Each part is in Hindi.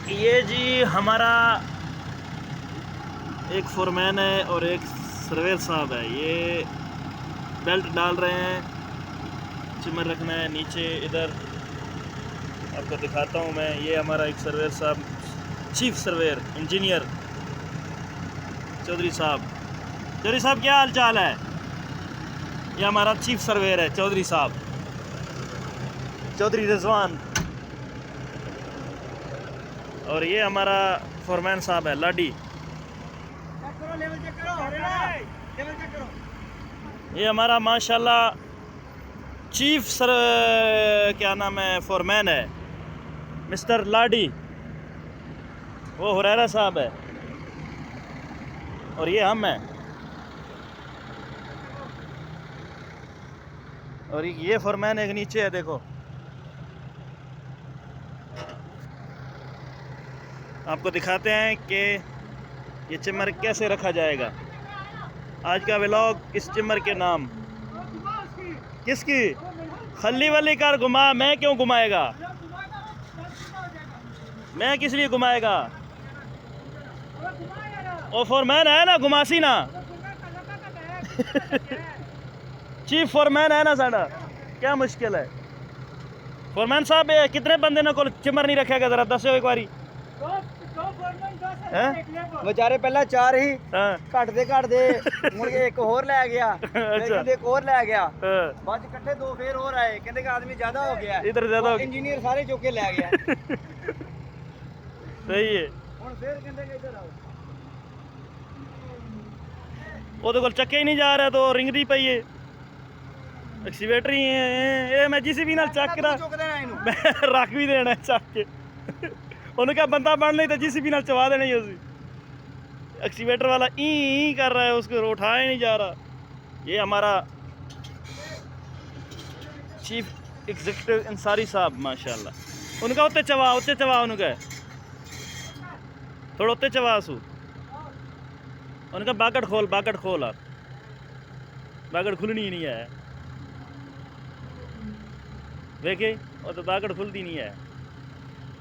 ये जी हमारा एक फोरमैन है और एक सर्वेयर साहब है। ये बेल्ट डाल रहे हैं, चिमर रखना है नीचे। इधर आपको दिखाता हूँ मैं। ये हमारा एक सर्वेयर साहब, चीफ सर्वेयर इंजीनियर चौधरी साहब। चौधरी साहब क्या हाल चाल है? ये हमारा चीफ सर्वेयर है चौधरी साहब, चौधरी रिजवान। और ये हमारा फोरमैन साहब है लाडी। ये हमारा माशाल्लाह चीफ सर क्या नाम है फोरमैन है, मिस्टर लाडी। वो हुरैरा साहब है और ये हम हैं। और ये फोरमैन एक नीचे है, देखो। आपको दिखाते हैं कि ये चिमर कैसे रखा जाएगा। आज का व्लॉग इस चिमर के नाम। किसकी? खली वली कर घुमा। मैं क्यों घुमाएगा? मैं किस लिए घुमाएगा? ओ फोरमैन है ना, घुमासी ना। चीफ फोरमैन है ना साडा, क्या मुश्किल है? फोरमैन साहब कितने बंदे ने को चिमर नहीं रखेगा, जरा दसो एक बारी। बेचारे पहला चार ही घटते मुड़ के एक होर लै गया, एक और लै गया, बाद इकट्ठे दो फिर और आए, कहते कि आदमी ज्यादा हो गया, इधर ज्यादा हो गया, इंजीनियर सारे चौके लै गया। सही है। हुण फिर कहंदे कि इधर आओ। ਉਹਦੇ ਕੋਲ ਚੱਕੇ ਹੀ ਨਹੀਂ ਜਾ ਰਿਹਾ, तो ਰਿੰਗਦੀ ਪਈ ਏ। ਐਕਸੀਵੇਟਰ ਹੀ ਇਹ ਮੈਂ ਜੀਸੀਬੀ ਨਾਲ ਚੱਕ ਕੇ ਰੱਖ ਵੀ ਦੇਣਾ ਚੱਕ ਕੇ। ਉਹਨੂੰ ਕਿਹਾ ਬੰਦਾ ਬਣ ਨਹੀਂ तो जीसीबी ਨਾਲ चवा देना ही उसी। एक्सीवेटर वाला ई कर रहा है, उसको उठाया ही नहीं जा रहा। ये हमारा चीफ एग्जीक्यूटिव अंसारी साहब माशाल्लाह। उनका उत्ते चवा उनका थोड़ा उत्ते चवा सू। उनका बाकट खोल आप। बाकट खुलनी ही नहीं है, देखे और तो बाकट खुलती नहीं है।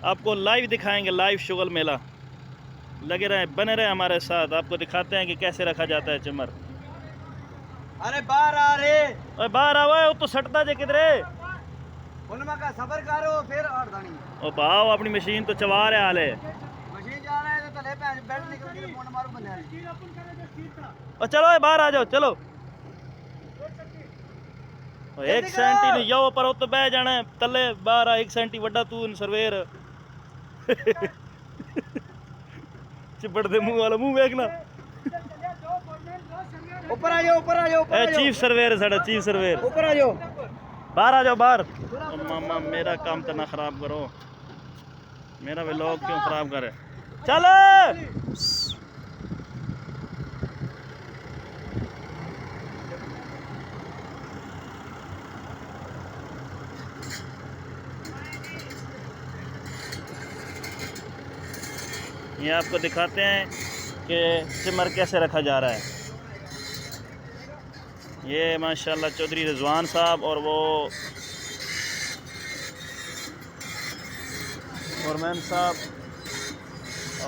आपको लाइव दिखाएंगे, लाइव शुगल मेला। लगे रहे, बने रहे हमारे साथ। आपको दिखाते हैं कि कैसे रखा जाता है चिमर। अरे बाहर आ रे, ओए बाहर आओ, वो तो सटता जे किधरे। उनमें का सबर करो फिर आड़दानी। ओ भाव अपनी मशीन तो चवा रहे हाले। मशीन जा रहा है तो तले पे बेल्ट निकल के फोन मारो बंदे ने। और चलो बाहर आ जाओ, चलो। एक सेंटी नहीं यो पर तो बह जाना है तले बाहर आ। 1 सेंटी वड्डा तू सर्वेयर। चिपड़ दे मुंह वाला, मुंह देखना। ऊपर आ जाओ, ऊपर आ जाओ, ऊपर आ जाओ। चीफ सर्वेयर है साडा, चीफ सर्वेयर। ऊपर आ जाओ, बाहर आ जाओ, बाहर। मामा मेरा काम तो ना खराब करो, मेरा व्लॉग क्यों खराब करे। चल ये आपको दिखाते हैं कि चिमर कैसे रखा जा रहा है। ये माशाल्लाह चौधरी रिजवान साहब और वो फोरमैन साहब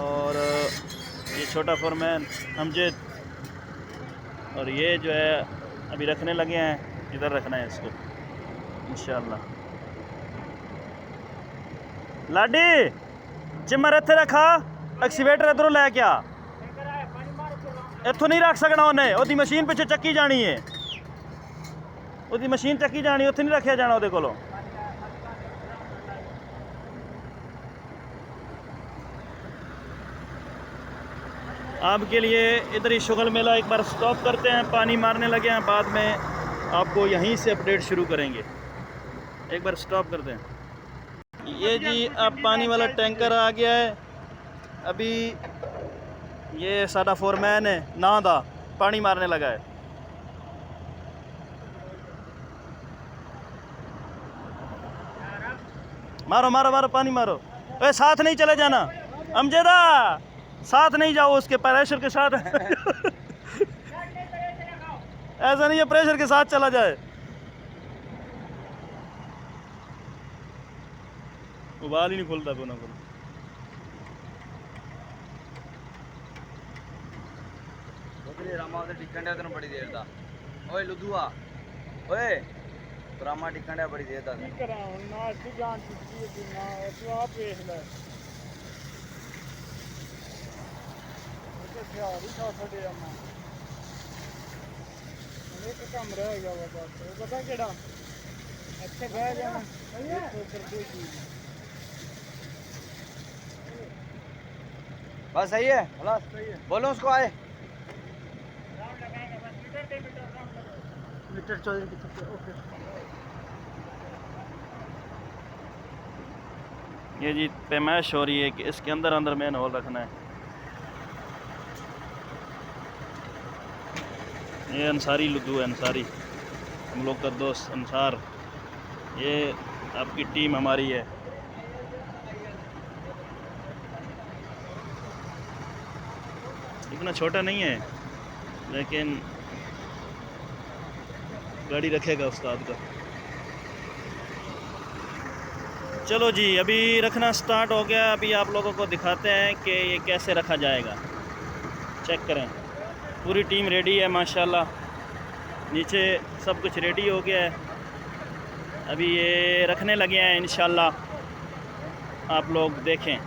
और ये छोटा फोरमैन अमजद। और ये जो है अभी रखने लगे हैं, इधर रखना है इसको इंशाल्लाह। लाडी चिमर इत्थे रखा, एक्सीवेटर इधरों लै क्या। इत्थों नहीं रख सकना उन्हें, ओदी मशीन पिछे चक्की जानी है, ओदी मशीन चक्की जानी, उत्थे नहीं रखा जाना ओदे कोलों। आपके लिए इधर ही शुगल मेला एक बार स्टॉप करते हैं, पानी मारने लगे हैं, बाद में आपको यहीं से अपडेट शुरू करेंगे। एक बार स्टॉप करते हैं। ये जी अब पानी वाला टैंकर आ गया है। अभी ये साडा फोरमैन है ना दा पानी मारने लगा है। मारो मारो मारो पानी मारो। ए साथ नहीं चले जाना अमजदा, साथ नहीं जाओ उसके प्रेशर के साथ। ऐसा नहीं है प्रेशर के साथ चला जाए। उबाल ही नहीं खुलता कोना को। ये रामा उधर टिकन डया तेन बड़ी देर दा ओए लुद्धुआ ओए रामा टिकन डया बड़ी देर दा की करा ना अच्छी जान छुट्टी है ना तू आप देख ले तो ख्याल ही था छड़े अम्मा एक काम रह गया वा बस वो पता केड़ा अच्छे बह जाना ऊपर कोई चीज बस सही है खलास सही है बोलो उसको आए राउंड लगाएंगे बस मीटर राउंड लगाओ मीटर 14 की छुट्टी ओके ये जी पैमाइश हो रही है कि इसके अंदर अंदर मैन होल रखना है। ये अंसारी लुद्धू है, अंसारी हम लोग का दोस्त अंसार। ये आपकी टीम हमारी है। इतना छोटा नहीं है लेकिन गाड़ी रखेगा उस्ताद का। चलो जी अभी रखना स्टार्ट हो गया। अभी आप लोगों को दिखाते हैं कि ये कैसे रखा जाएगा। चेक करें पूरी टीम रेडी है माशाल्लाह। नीचे सब कुछ रेडी हो गया है। अभी ये रखने लगे हैं इंशाल्लाह, आप लोग देखें।